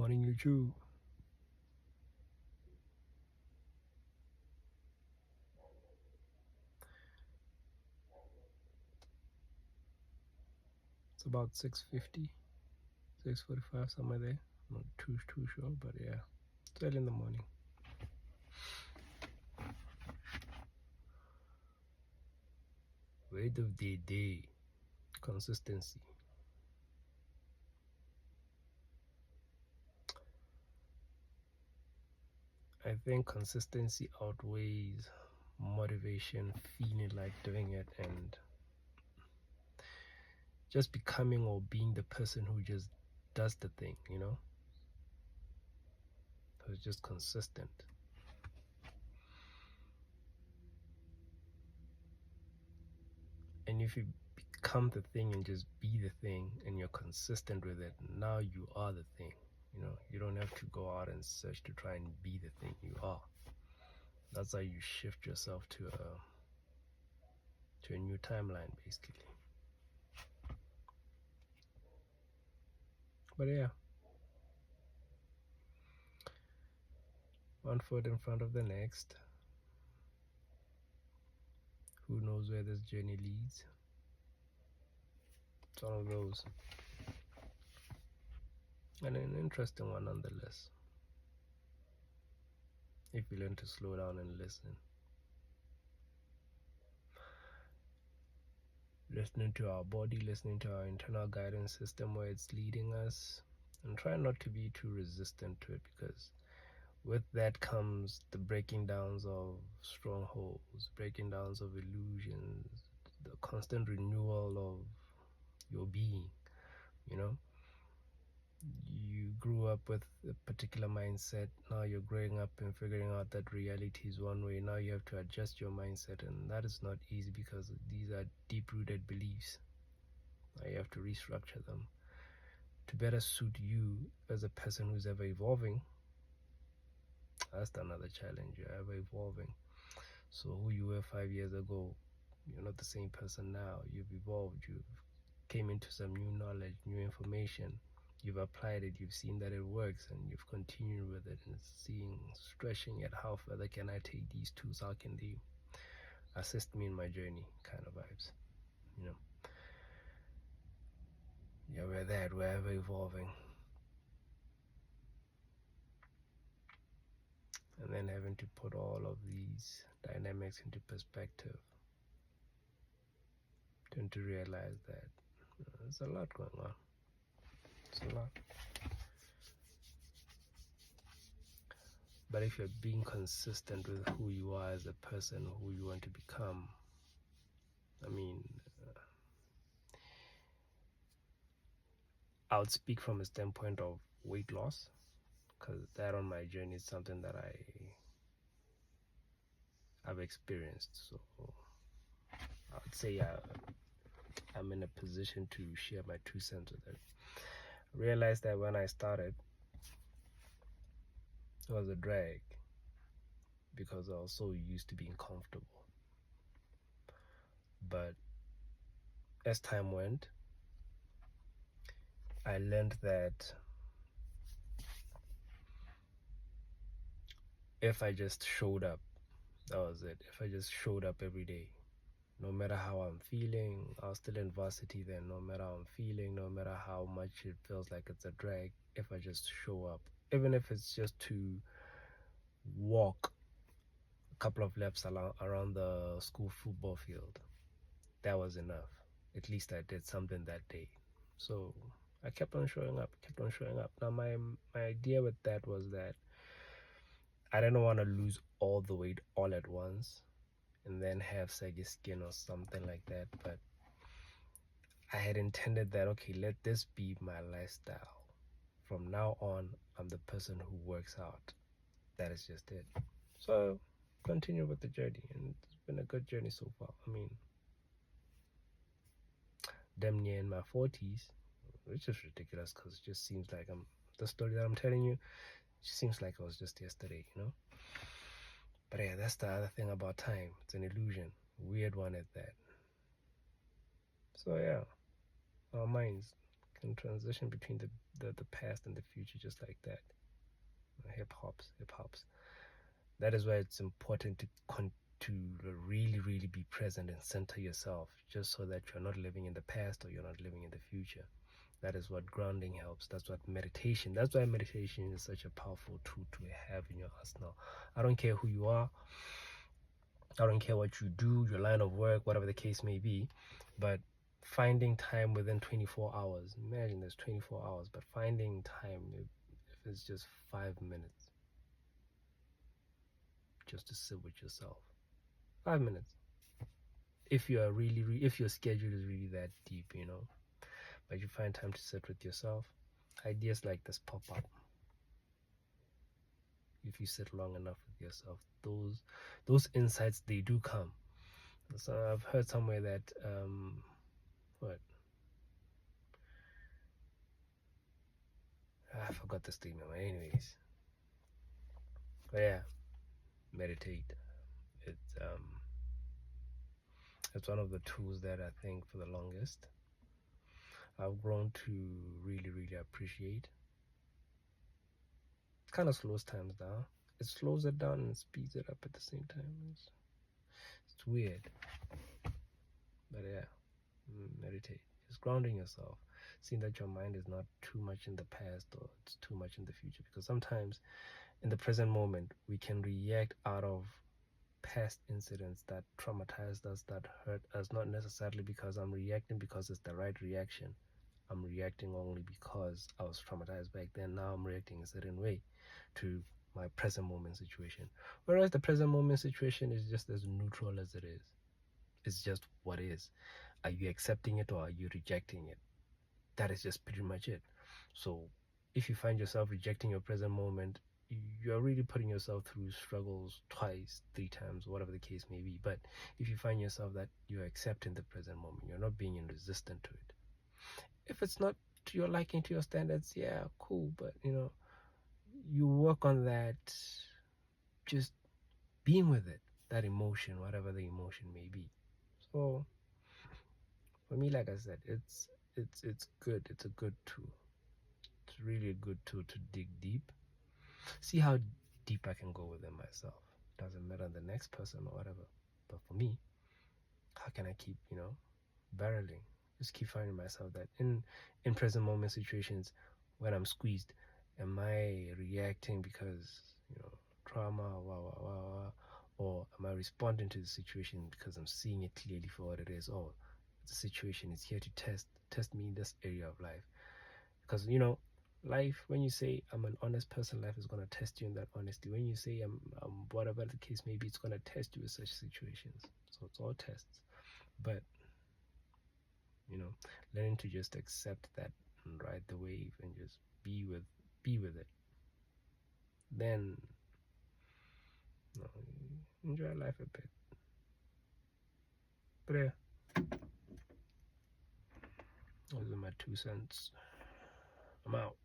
Morning, YouTube. It's about 6:50, 6:45, somewhere there. I'm not too sure, but yeah, it's early in the morning. Word of the day: consistency. I think consistency outweighs motivation, feeling like doing it, and just becoming or being the person who just does the thing, who's just consistent. And if you become the thing and just be the thing and you're consistent with it, now you are the thing. You don't have to go out and search to try and be the thing you are. That's how you shift yourself to a new timeline, basically. But yeah, one foot in front of the next. Who knows where this journey leads? It's one of those, and an interesting one nonetheless, if you learn to slow down and listening to our body, listening to our internal guidance system, where it's leading us, and try not to be too resistant to it, because with that comes the breaking downs of strongholds, breaking downs of illusions, the constant renewal of your being. You grew up with a particular mindset. Now you're growing up and figuring out that reality is one way. Now you have to adjust your mindset, and that is not easy, because these are deep-rooted beliefs. Now you have to restructure them to better suit you as a person who's ever evolving. That's another challenge. You're ever evolving. So who you were 5 years ago, you're not the same person now. You've evolved. You've came into some new knowledge, new information. You've applied it. You've seen that it works, and you've continued with it, and stretching at how further can I take these tools? How can they assist me in my journey? Kind of vibes. Yeah, we're ever evolving. And then having to put all of these dynamics into perspective, tend to realize that there's a lot going on. It's a lot. But if you're being consistent with who you are as a person, who you want to become, I would speak from a standpoint of weight loss, because that on my journey is something that I've experienced. So I would say I'm in a position to share my 2 cents with it. I realized that when I started, it was a drag, because I was so used to being comfortable. But as time went, I learned that if I just showed up, that was it. If I just showed up every day, no matter how I'm feeling, I was still in varsity then, no matter how I'm feeling, no matter how much it feels like it's a drag, if I just show up, even if it's just to walk a couple of laps around the school football field, that was enough. At least I did something that day. So I kept on showing up. Now my idea with that was that I didn't want to lose all the weight all at once and then have saggy skin or something like that. But I had intended that, okay, let this be my lifestyle. From now on, I'm the person who works out. That is just it. So continue with the journey, and it's been a good journey so far. Damn near in my 40s, which is ridiculous, because it just seems like the story that I'm telling you, it just seems like it was just yesterday. But yeah, that's the other thing about time. It's an illusion. Weird one at that. So yeah, our minds can transition between the past and the future just like that. Hip hops. That is why it's important to really be present and center yourself, just so that you're not living in the past or you're not living in the future. That is what grounding helps. That's why meditation is such a powerful tool to have in your arsenal. I don't care who you are, I don't care what you do, your line of work, whatever the case may be, but finding time within 24 hours, imagine there's 24 hours, but finding time, if it's just 5 minutes, just to sit with yourself. 5 minutes. If you are if your schedule is really that deep, but you find time to sit with yourself, ideas like this pop up. If you sit long enough with yourself, those insights, they do come. So I've heard somewhere that I forgot the statement, but anyways. But yeah, meditate. It's one of the tools that I think for the longest I've grown to really appreciate. It kind of slows times down. It slows it down and speeds it up at the same time. It's weird. But yeah, meditate. Just grounding yourself. Seeing that your mind is not too much in the past or it's too much in the future. Because sometimes in the present moment, we can react out of past incidents that traumatized us, that hurt us, not necessarily because I'm reacting because it's the right reaction. I'm reacting only because I was traumatized back then. Now I'm reacting a certain way to my present moment situation. Whereas the present moment situation is just as neutral as it is. It's just what is. Are you accepting it or are you rejecting it? That is just pretty much it. So if you find yourself rejecting your present moment, you're really putting yourself through struggles twice, 3 times, whatever the case may be. But if you find yourself that you're accepting the present moment, you're not being resistant to it. If it's not to your liking, to your standards, yeah, cool. But you work on that, just being with it, that emotion, whatever the emotion may be. So for me, like I said, it's good. It's a good tool. It's really a good tool to dig deep. See how deep I can go within myself. Doesn't matter the next person or whatever. But for me, how can I keep, barreling? Just keep finding myself that in present moment situations when I'm squeezed, am I reacting because, trauma, or am I responding to the situation because I'm seeing it clearly for what it is? Or the situation is here to test me in this area of life. Because, life, when you say I'm an honest person, life is going to test you in that honesty. When you say I'm whatever the case may be, it's going to test you with such situations. So it's all tests. But learning to just accept that and ride the wave and just be with it, then enjoy life a bit. But yeah, those are my 2 cents. I'm out.